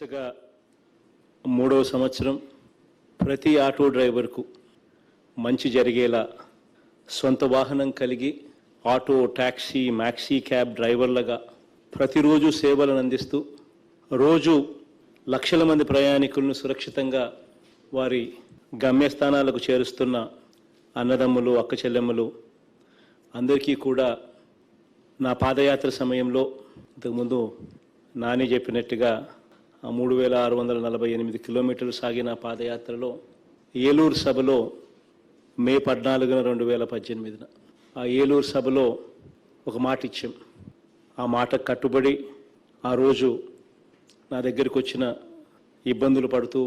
వరుసగా మూడవ సంవత్సరం ప్రతి ఆటో డ్రైవర్కు మంచి జరిగేలా సొంత వాహనం కలిగి ఆటో, టాక్సీ, మ్యాక్సీ క్యాబ్ డ్రైవర్లుగా ప్రతిరోజు సేవలను అందిస్తూ రోజు లక్షల మంది ప్రయాణికులను సురక్షితంగా వారి గమ్యస్థానాలకు చేరుస్తున్న అన్నదమ్ములు, అక్క చెల్లెమ్మలు అందరికీ కూడా నా పాదయాత్ర సమయంలో ఇంతకుముందు నాని చెప్పినట్టుగా 3648 కిలోమీటర్లు సాగిన పాదయాత్రలో ఏలూరు సభలో మే 14, 2018 ఆ ఏలూరు సభలో ఒక మాట ఇచ్చాం. ఆ మాటకు కట్టుబడి ఆ రోజు నా దగ్గరికి వచ్చిన ఇబ్బందులు పడుతూ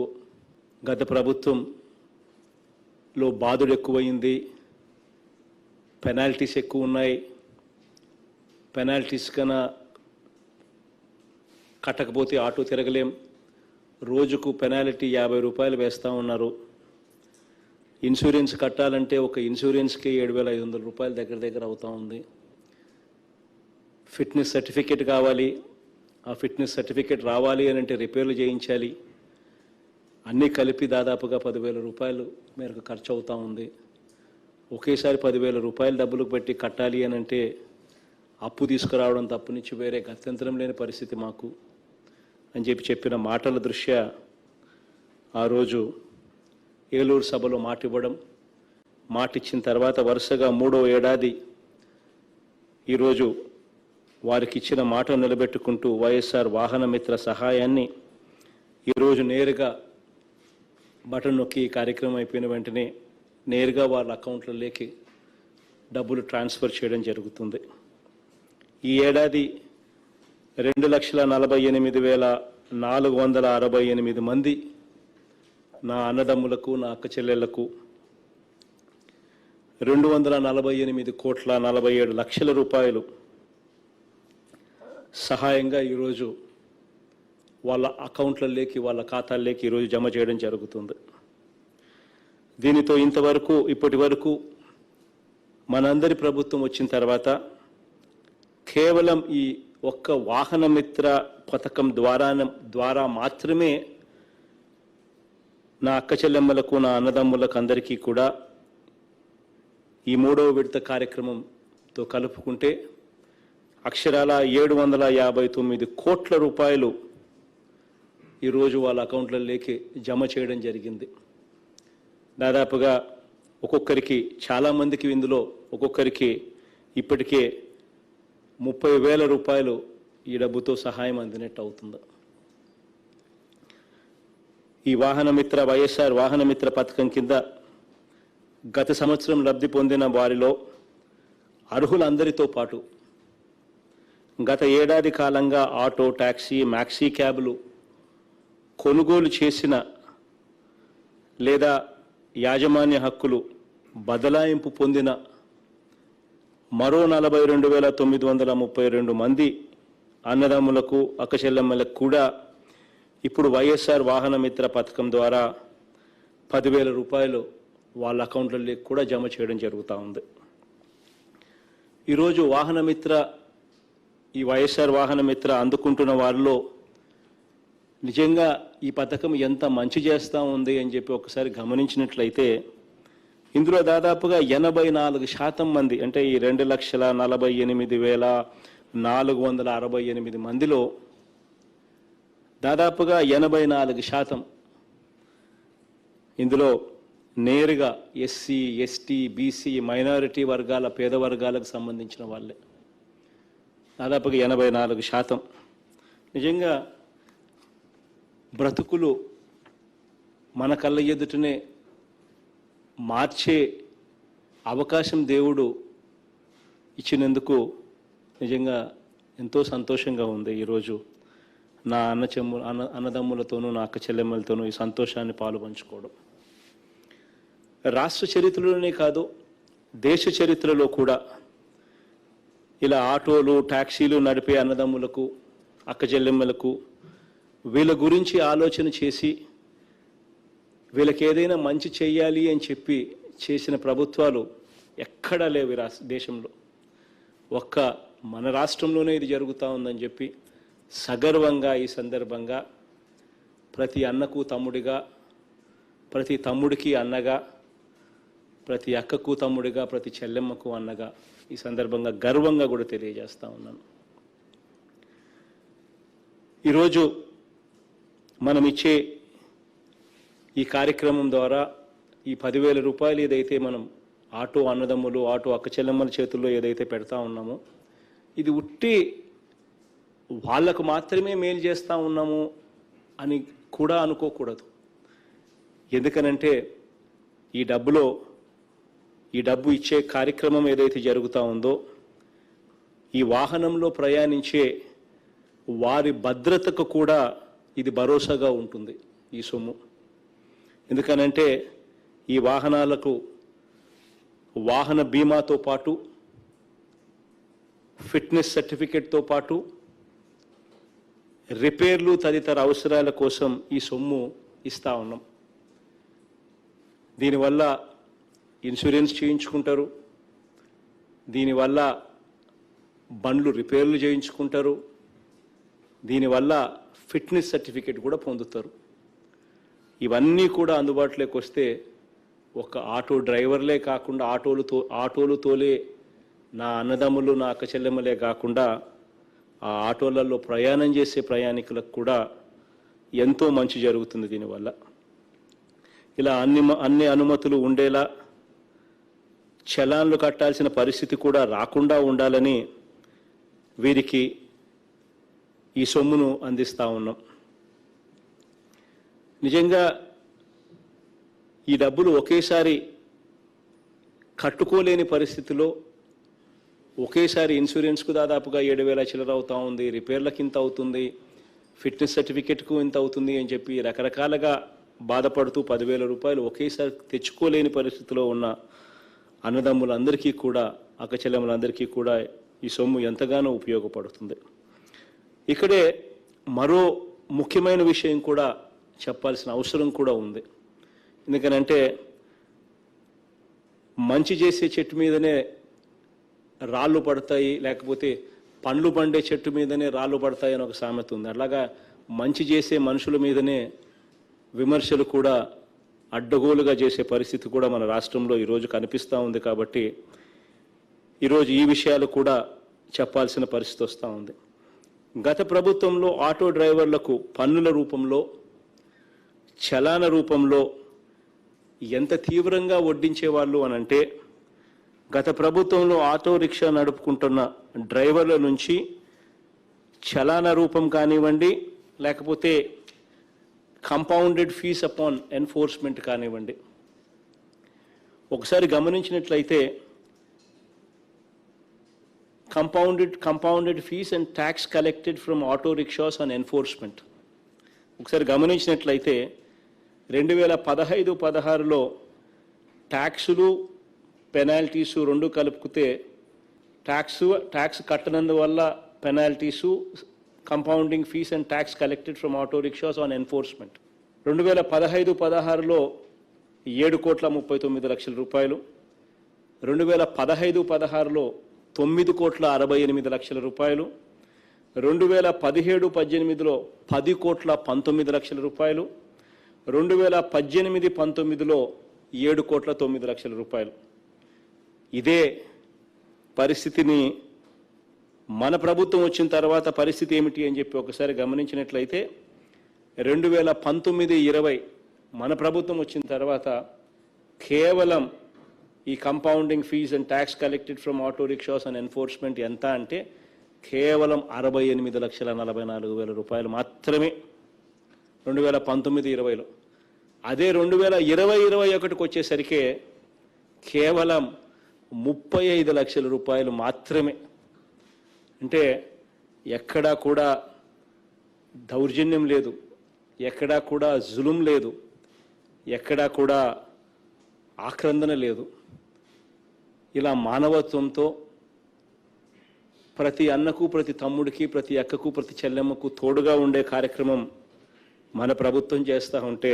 గత ప్రభుత్వంలో బాధుడు ఎక్కువైంది, పెనాల్టీస్ ఎక్కువ ఉన్నాయి, పెనాల్టీస్ కన్నా కట్టకపోతే ఆటో తిరగలేం, రోజుకు పెనాల్టీ 50 రూపాయలు వేస్తూ ఉన్నారు, ఇన్సూరెన్స్ కట్టాలంటే ఒక ఇన్సూరెన్స్కి 7,500 రూపాయలు దగ్గర అవుతూ ఉంది, ఫిట్నెస్ సర్టిఫికేట్ కావాలి, ఆ ఫిట్నెస్ సర్టిఫికేట్ రావాలి అని అంటే రిపేర్లు చేయించాలి, అన్నీ కలిపి దాదాపుగా 10,000 రూపాయలు మేరకు ఖర్చు అవుతూ ఉంది. ఒకేసారి 10,000 రూపాయలు డబ్బులు పెట్టి కట్టాలి అని అంటే అప్పు తీసుకురావడం తప్పు నుంచి వేరే గత్యంతరం లేని పరిస్థితి మాకు అని చెప్పిన మాటల దృష్ట్యా ఆ రోజు ఏలూరు సభలో మాట ఇవ్వడం, మాట ఇచ్చిన తర్వాత వరుసగా 3వ ఏడాది ఈరోజు వారికి ఇచ్చిన మాట నిలబెట్టుకుంటూ వైఎస్ఆర్ వాహన మిత్ర సహాయాన్ని ఈరోజు నేరుగా బటన్ నొక్కి కార్యక్రమం అయిపోయిన వెంటనే నేరుగా వాళ్ళ అకౌంట్లలోకి డబ్బులు ట్రాన్స్ఫర్ చేయడం జరుగుతుంది. ఈ ఏడాది 2,48,468 మంది నా అన్నదమ్ములకు, నా అక్క చెల్లెళ్లకు 248,47 రూపాయలు సహాయంగా ఈరోజు వాళ్ళ అకౌంట్లలోకి, వాళ్ళ ఖాతాల్లోకి ఈరోజు జమ చేయడం జరుగుతుంది. దీనితో ఇంతవరకు ఇప్పటి వరకు మనందరి ప్రభుత్వం వచ్చిన తర్వాత కేవలం ఈ ఒక్క వాహన మిత్ర పథకం ద్వారా మాత్రమే నా అక్క చెల్లెమ్మలకు, నా అన్నదమ్ములకు అందరికీ కూడా ఈ 3వ విడత కార్యక్రమంతో కలుపుకుంటే అక్షరాల 759 కోట్ల రూపాయలు ఈరోజు వాళ్ళ అకౌంట్లలోకి జమ చేయడం జరిగింది. దాదాపుగా ఒక్కొక్కరికి, చాలామందికి ఇందులో ఒక్కొక్కరికి ఇప్పటికే 30,000 రూపాయలు ఈ డబ్బుతో సహాయం అందినట్టు అవుతుంది. ఈ వైఎస్ఆర్ వాహన మిత్ర పథకం కింద గత సంవత్సరం లబ్ధి పొందిన వారిలో అర్హులందరితో పాటు గత ఏడాది కాలంగా ఆటో, టాక్సీ, మ్యాక్సీ క్యాబ్లు కొనుగోలు చేసిన లేదా యాజమాన్య హక్కులు బదలాయింపు పొందిన మరో 42,932 మంది అన్నదమ్ములకు, అక్క చెల్లెమ్మలకు కూడా ఇప్పుడు వైఎస్ఆర్ వాహన మిత్ర పథకం ద్వారా 10,000 రూపాయలు వాళ్ళ అకౌంట్లలో కూడా జమ చేయడం జరుగుతూ ఉంది. ఈరోజు ఈ వైఎస్ఆర్ వాహన మిత్ర అందుకుంటున్న వారిలో నిజంగా ఈ పథకం ఎంత మంచి చేస్తూ ఉంది అని చెప్పి ఒకసారి గమనించినట్లయితే ఇందులో దాదాపుగా 84% మంది, అంటే ఈ 2,48,468 మందిలో దాదాపుగా 84% ఇందులో నేరుగా ఎస్సీ, ఎస్టీ, బీసీ, మైనారిటీ వర్గాల, పేద వర్గాలకు సంబంధించిన వాళ్ళే. దాదాపుగా 84%. నిజంగా బ్రతుకులు మన కళ్ళ ఎదుటనే మార్చే అవకాశం దేవుడు ఇచ్చినందుకు నిజంగా ఎంతో సంతోషంగా ఉంది. ఈరోజు నా అన్నదమ్ములతోనూ, నా అక్క చెల్లెమ్మలతోనూ ఈ సంతోషాన్ని పాలుపంచుకోవడం రాష్ట్ర చరిత్రలోనే కాదు, దేశ చరిత్రలో కూడా ఇలా ఆటోలు, టాక్సీలు నడిపే అన్నదమ్ములకు, అక్క చెల్లెమ్మలకు వీళ్ళ గురించి ఆలోచన చేసి వీళ్ళకి ఏదైనా మంచి చేయాలి అని చెప్పి చేసిన ప్రభుత్వాలు ఎక్కడా లేవు దేశంలో. ఒక్క మన రాష్ట్రంలోనే ఇది జరుగుతూ ఉందని చెప్పి సగర్వంగా ఈ సందర్భంగా ప్రతి అన్నకు తమ్ముడిగా, ప్రతి తమ్ముడికి అన్నగా, ప్రతి అక్కకు తమ్ముడిగా, ప్రతి చెల్లెమ్మకు అన్నగా ఈ సందర్భంగా గర్వంగా కూడా తెలియజేస్తా ఉన్నాను. ఈరోజు మనం ఇచ్చే ఈ కార్యక్రమం ద్వారా ఈ 10,000 రూపాయలు ఏదైతే మనం ఆటో అన్నదమ్ములు, ఆటో అక్క చెల్లెమ్మల చేతుల్లో ఏదైతే పెడతా ఉన్నామో, ఇది ఉట్టి వాళ్ళకు మాత్రమే మేలు చేస్తూ ఉన్నాము అని కూడా అనుకోకూడదు. ఎందుకనంటే ఈ డబ్బు ఇచ్చే కార్యక్రమం ఏదైతే జరుగుతూ ఉందో, ఈ వాహనంలో ప్రయాణించే వారి భద్రతకు కూడా ఇది భరోసాగా ఉంటుంది ఈ సొమ్ము. ఎందుకనంటే ఈ వాహనాలకు వాహన బీమాతో పాటు, ఫిట్నెస్ సర్టిఫికెట్తో పాటు రిపేర్లు తదితర అవసరాల కోసం ఈ సొమ్ము ఇస్తూ ఉన్నాం. దీనివల్ల ఇన్సూరెన్స్ చేయించుకుంటారు, దీనివల్ల బండ్లు రిపేర్లు చేయించుకుంటారు, దీనివల్ల ఫిట్నెస్ సర్టిఫికెట్ కూడా పొందుతారు. ఇవన్నీ కూడా అందుబాటులోకి వస్తే ఒక ఆటో డ్రైవర్లే కాకుండా ఆటోలు తోలే నా అన్నదమ్ములు, నా అక్క చెల్లెమ్మలే కాకుండా ఆ ఆటోలలో ప్రయాణం చేసే ప్రయాణికులకు కూడా ఎంతో మంచి జరుగుతుంది దీనివల్ల. ఇలా అన్ని అనుమతులు ఉండేలా, చలాన్లు కట్టాల్సిన పరిస్థితి కూడా రాకుండా ఉండాలని వీరికి ఈ సొమ్మును అందిస్తూ ఉన్నాం. నిజంగా ఈ డబ్బులు ఒకేసారి కట్టుకోలేని పరిస్థితిలో ఒకేసారి ఇన్సూరెన్స్కు దాదాపుగా 7,000 చిల్లర అవుతూ ఉంది, రిపేర్లకు ఇంత అవుతుంది, ఫిట్నెస్ సర్టిఫికెట్కు ఇంత అవుతుంది అని చెప్పి రకరకాలుగా బాధపడుతూ 10,000 రూపాయలు ఒకేసారి తెచ్చుకోలేని పరిస్థితిలో ఉన్న అన్నదమ్ములందరికీ కూడా, అక్క చెల్లెమ్మలందరికీ కూడా ఈ సొమ్ము ఎంతగానో ఉపయోగపడుతుంది. ఇక్కడే మరో ముఖ్యమైన విషయం కూడా చెప్పాల్సిన అవసరం కూడా ఉంది. ఎందుకనంటే మంచి చేసే చెట్టు మీదనే రాళ్ళు పడతాయి, లేకపోతే పండ్లు పండే చెట్టు మీదనే రాళ్ళు పడతాయి అని ఒక సామెత ఉంది. అలాగా మంచి చేసే మనుషుల మీదనే విమర్శలు కూడా అడ్డగోలుగా చేసే పరిస్థితి కూడా మన రాష్ట్రంలో ఈరోజు కనిపిస్తూ ఉంది. కాబట్టి ఈరోజు ఈ విషయాలు కూడా చెప్పాల్సిన పరిస్థితి వస్తూ ఉంది. గత ప్రభుత్వంలో ఆటో డ్రైవర్లకు పన్నుల రూపంలో, చలాన రూపంలో ఎంత తీవ్రంగా వడ్డించేవాళ్ళు అనంటే, గత ప్రభుత్వంలో ఆటో రిక్షా నడుపుకుంటున్న డ్రైవర్ల నుంచి చలాన రూపం కానివ్వండి, లేకపోతే కంపౌండెడ్ ఫీస్ అపాన్ ఎన్ఫోర్స్మెంట్ కానివ్వండి, ఒకసారి గమనించినట్లయితే compounded fees and tax collected from auto rickshaws on enforcement. ఒకసారి గమనించినట్లయితే 2015-16లో ట్యాక్సులు, పెనాల్టీసు రెండు కలుపుకుతే ట్యాక్స్ కట్టనందువల్ల penalties, compounding fees and tax collected from auto rickshaws on enforcement 2015-16లో 7,39,00,000 రూపాయలు, 2015-16లో 9,68,00,000 రూపాయలు, 2017-18లో 10,19,00,000 రూపాయలు, 2018-19లో 7,09,00,000 రూపాయలు. ఇదే పరిస్థితిని మన ప్రభుత్వం వచ్చిన తర్వాత పరిస్థితి ఏమిటి అని చెప్పి ఒకసారి గమనించినట్లయితే 2019-20 మన ప్రభుత్వం వచ్చిన తర్వాత కేవలం ఈ compounding fees and tax collected from auto rickshaws and enforcement ఎంత అంటే కేవలం 68,44,000 రూపాయలు మాత్రమే 2019-20లో. అదే 2020-21కి వచ్చేసరికి కేవలం 35 లక్షల రూపాయలు మాత్రమే. అంటే ఎక్కడా కూడా దౌర్జన్యం లేదు, ఎక్కడా కూడా జులుం లేదు, ఎక్కడా కూడా ఆక్రందన లేదు. ఇలా మానవత్వంతో ప్రతి అన్నకు, ప్రతి తమ్ముడికి, ప్రతి అక్కకు, ప్రతి చెల్లెమ్మకు తోడుగా ఉండే కార్యక్రమం మన ప్రభుత్వం చేస్తూ ఉంటే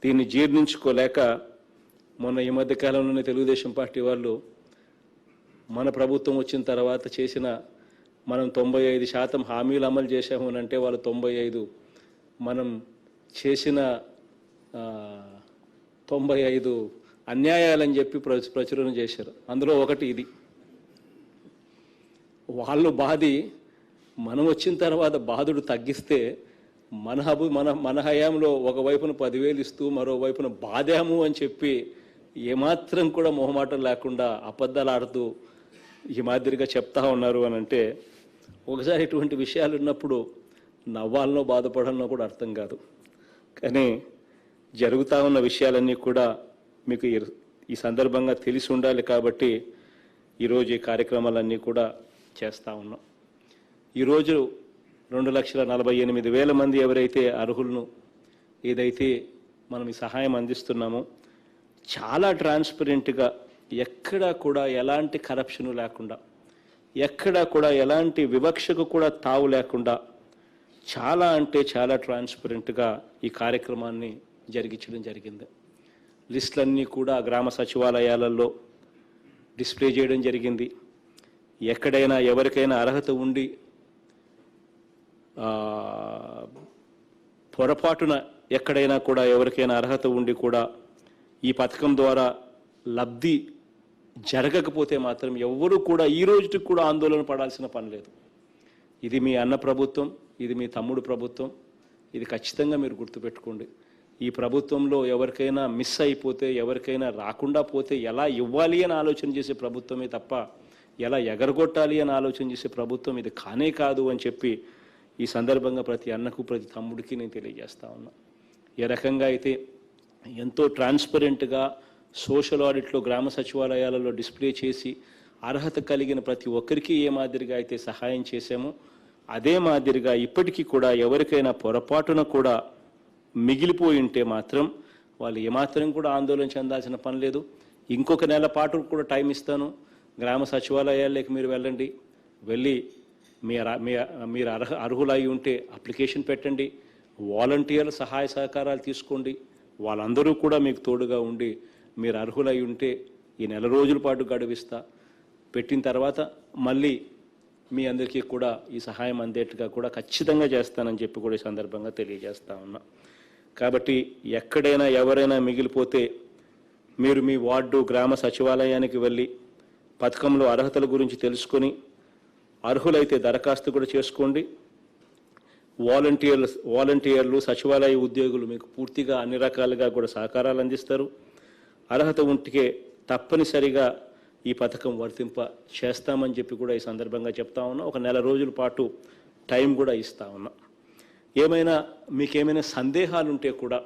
దీన్ని జీర్ణించుకోలేక మొన్న ఈ మధ్య కాలంలోనే తెలుగుదేశం పార్టీ వాళ్ళు మన ప్రభుత్వం వచ్చిన తర్వాత చేసిన మనం 95% హామీలు అమలు చేశాము అంటే వాళ్ళు 95 మనం చేసిన 95 అన్యాయాలని చెప్పి ప్రచురణ చేశారు. అందులో ఒకటి ఇది. వాళ్ళు బాధి మనం వచ్చిన తర్వాత బాధుడు తగ్గిస్తే మన హయాంలో ఒకవైపున 10,000 ఇస్తూ మరోవైపున బాధాము అని చెప్పి ఏమాత్రం కూడా మొహమాటం లేకుండా అబద్ధాలు ఆడుతూ ఈ మాదిరిగా చెప్తా ఉన్నారు అని అంటే ఒకసారి ఇటువంటి విషయాలు ఉన్నప్పుడు నవ్వాలనో బాధపడాలనో కూడా అర్థం కాదు. కానీ జరుగుతూ ఉన్న విషయాలన్నీ కూడా మీకు ఈ సందర్భంగా తెలిసి ఉండాలి కాబట్టి ఈరోజు ఈ కార్యక్రమాలన్నీ కూడా చేస్తూ ఉన్నాం. ఈరోజు 2,48,000 మంది ఎవరైతే అర్హులను ఏదైతే మనం ఈ సహాయం అందిస్తున్నామో చాలా ట్రాన్స్పరెంట్గా ఎక్కడా కూడా ఎలాంటి కరప్షన్ లేకుండా ఎక్కడా కూడా ఎలాంటి వివక్షకు కూడా తావు లేకుండా చాలా అంటే చాలా ట్రాన్స్పరెంట్గా ఈ కార్యక్రమాన్ని జరిగించడం జరిగింది. లిస్టులన్నీ కూడా గ్రామ సచివాలయాలలో డిస్ప్లే చేయడం జరిగింది. ఎక్కడైనా ఎవరికైనా అర్హత ఉండి పొరపాటున ఎక్కడైనా కూడా ఎవరికైనా అర్హత ఉండి కూడా ఈ పథకం ద్వారా లబ్ధి జరగకపోతే మాత్రం ఎవరు కూడా ఈ రోజుకి కూడా ఆందోళన పడాల్సిన పని లేదు. ఇది మీ అన్న ప్రభుత్వం, ఇది మీ తమ్ముడు ప్రభుత్వం. ఇది ఖచ్చితంగా మీరు గుర్తుపెట్టుకోండి. ఈ ప్రభుత్వంలో ఎవరికైనా మిస్ అయిపోతే ఎవరికైనా రాకుండా పోతే ఎలా ఇవ్వాలి అని ఆలోచన చేసే ప్రభుత్వమే తప్ప ఎలా ఎగరగొట్టాలి అని ఆలోచన చేసే ప్రభుత్వం ఇది కానే కాదు అని చెప్పి ఈ సందర్భంగా ప్రతి అన్నకు ప్రతి తమ్ముడికి నేను తెలియజేస్తా ఉన్నా. ఏ రకంగా అయితే ఎంతో ట్రాన్స్పరెంట్గా సోషల్ ఆడిట్లో గ్రామ సచివాలయాలలో డిస్ప్లే చేసి అర్హత కలిగిన ప్రతి ఒక్కరికి ఏ మాదిరిగా అయితే సహాయం చేశామో అదే మాదిరిగా ఇప్పటికీ కూడా ఎవరికైనా పొరపాటున కూడా మిగిలిపోయి ఉంటే మాత్రం వాళ్ళు ఏమాత్రం కూడా ఆందోళన చెందాల్సిన పని లేదు. ఇంకొక నెల పాటు కూడా టైం ఇస్తాను. గ్రామ సచివాలయాల్లోకి మీరు వెళ్ళండి. వెళ్ళి మీరు అర్హులై ఉంటే అప్లికేషన్ పెట్టండి. వాలంటీర్ల సహాయ సహకారాలు తీసుకోండి. వాళ్ళందరూ కూడా మీకు తోడుగా ఉండి మీరు అర్హులై ఉంటే ఈ నెల రోజుల పాటు గడువిస్తా. పెట్టిన తర్వాత మళ్ళీ మీ అందరికీ కూడా ఈ సహాయం అందేట్టుగా కూడా ఖచ్చితంగా చేస్తానని చెప్పి కూడా ఈ సందర్భంగా తెలియజేస్తా ఉన్నా. కాబట్టి ఎక్కడైనా ఎవరైనా మిగిలిపోతే మీరు మీ వార్డు గ్రామ సచివాలయానికి వెళ్ళి పథకంలో అర్హతల గురించి తెలుసుకొని అర్హులైతే దరఖాస్తు కూడా చేసుకోండి. వాలంటీర్లు సచివాలయ ఉద్యోగులు మీకు పూర్తిగా అన్ని రకాలుగా కూడా సహకారాలు అందిస్తారు. అర్హత ఉంటే తప్పనిసరిగా ఈ పథకం వర్తింప చేస్తామని చెప్పి కూడా ఈ సందర్భంగా చెప్తా ఉన్నా. ఒక నెల రోజుల పాటు టైం కూడా ఇస్తా ఉన్నా. మీకేమైనా సందేహాలు ఉంటే కూడా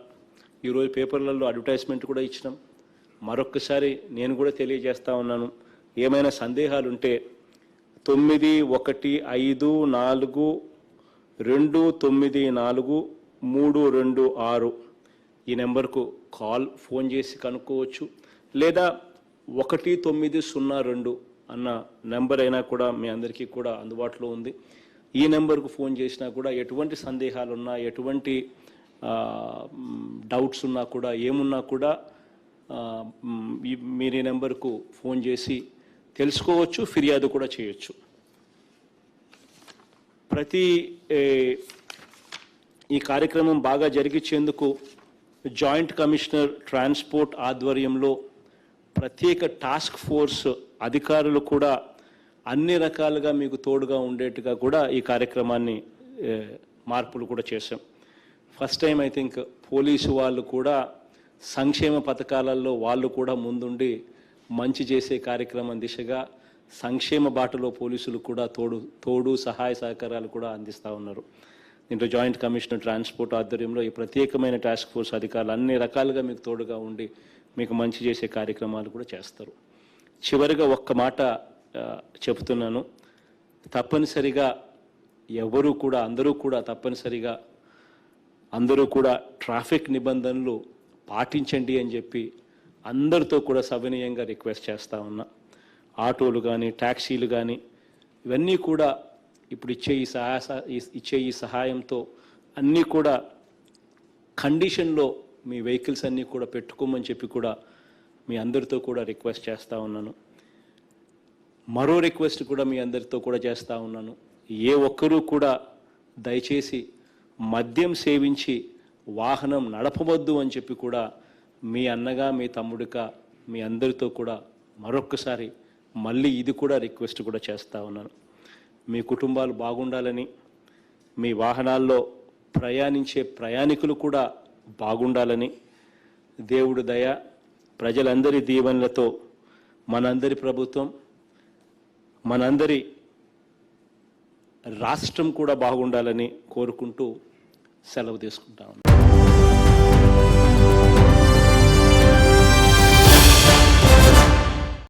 ఈరోజు పేపర్లలో అడ్వర్టైజ్మెంట్ కూడా ఇచ్చినాం. మరొక్కసారి నేను కూడా తెలియజేస్తా ఉన్నాను. ఏమైనా సందేహాలు ఉంటే 9154294326 ఈ నెంబర్కు ఫోన్ చేసి కనుక్కోవచ్చు. లేదా 1902 అన్న నెంబర్ అయినా కూడా మీ అందరికీ కూడా అందుబాటులో ఉంది. ఈ నెంబర్కు ఫోన్ చేసినా కూడా ఎటువంటి సందేహాలు ఉన్నా ఎటువంటి డౌట్స్ ఉన్నా కూడా ఏమున్నా కూడా మీరు ఈ నెంబర్కు ఫోన్ చేసి తెలుసుకోవచ్చు, ఫిర్యాదు కూడా చేయొచ్చు. ఈ కార్యక్రమం బాగా జరిగించేందుకు జాయింట్ కమిషనర్ ట్రాన్స్పోర్ట్ ఆధ్వర్యంలో ప్రత్యేక టాస్క్ ఫోర్స్ అధికారులు కూడా అన్ని రకాలుగా మీకు తోడుగా ఉండేట్టుగా కూడా ఈ కార్యక్రమాన్ని మార్పులు కూడా చేశాం. First time I think police వాళ్ళు కూడా సంక్షేమ పథకాలలో వాళ్ళు కూడా ముందుండి మంచి చేసే కార్యక్రమం దిశగా సంక్షేమ బాటలో పోలీసులు కూడా తోడు సహాయ సహకారాలు కూడా అందిస్తూ ఉన్నారు. దీంట్లో జాయింట్ కమిషనర్ ట్రాన్స్పోర్ట్ ఆధ్వర్యంలో ఈ ప్రత్యేకమైన టాస్క్ ఫోర్స్ అధికారులు అన్ని రకాలుగా మీకు తోడుగా ఉండి మీకు మంచి చేసే కార్యక్రమాలు కూడా చేస్తారు. చివరిగా ఒక్క మాట చెబుతున్నాను. తప్పనిసరిగా అందరూ కూడా ట్రాఫిక్ నిబంధనలు పాటించండి అని చెప్పి అందరితో కూడా సవినయంగా రిక్వెస్ట్ చేస్తూ ఉన్నా. ఆటోలు కానీ ట్యాక్సీలు కానీ ఇవన్నీ కూడా ఇప్పుడు ఇచ్చే ఈ సహాయంతో అన్నీ కూడా కండిషన్లో మీ వెహికల్స్ అన్నీ కూడా పెట్టుకోమని చెప్పి కూడా మీ అందరితో కూడా రిక్వెస్ట్ చేస్తూ ఉన్నాను. మరో రిక్వెస్ట్ కూడా మీ అందరితో కూడా చేస్తూ ఉన్నాను. ఏ ఒక్కరూ కూడా దయచేసి మద్యం సేవించి వాహనం నడపవద్దు అని చెప్పి కూడా మీ అన్నగా మీ తమ్ముడిగా మీ అందరితో కూడా మరొక్కసారి మళ్ళీ ఇది కూడా రిక్వెస్ట్ కూడా చేస్తూ ఉన్నాను. మీ కుటుంబాలు బాగుండాలని, మీ వాహనాల్లో ప్రయాణించే ప్రయాణికులు కూడా బాగుండాలని, దేవుడి దయ ప్రజలందరి దీవెనలతో మనందరి ప్రభుత్వం, మనందరి రాష్ట్రం కూడా బాగుండాలని కోరుకుంటూ సెలవు తీసుకుంటా ఉన్నాను.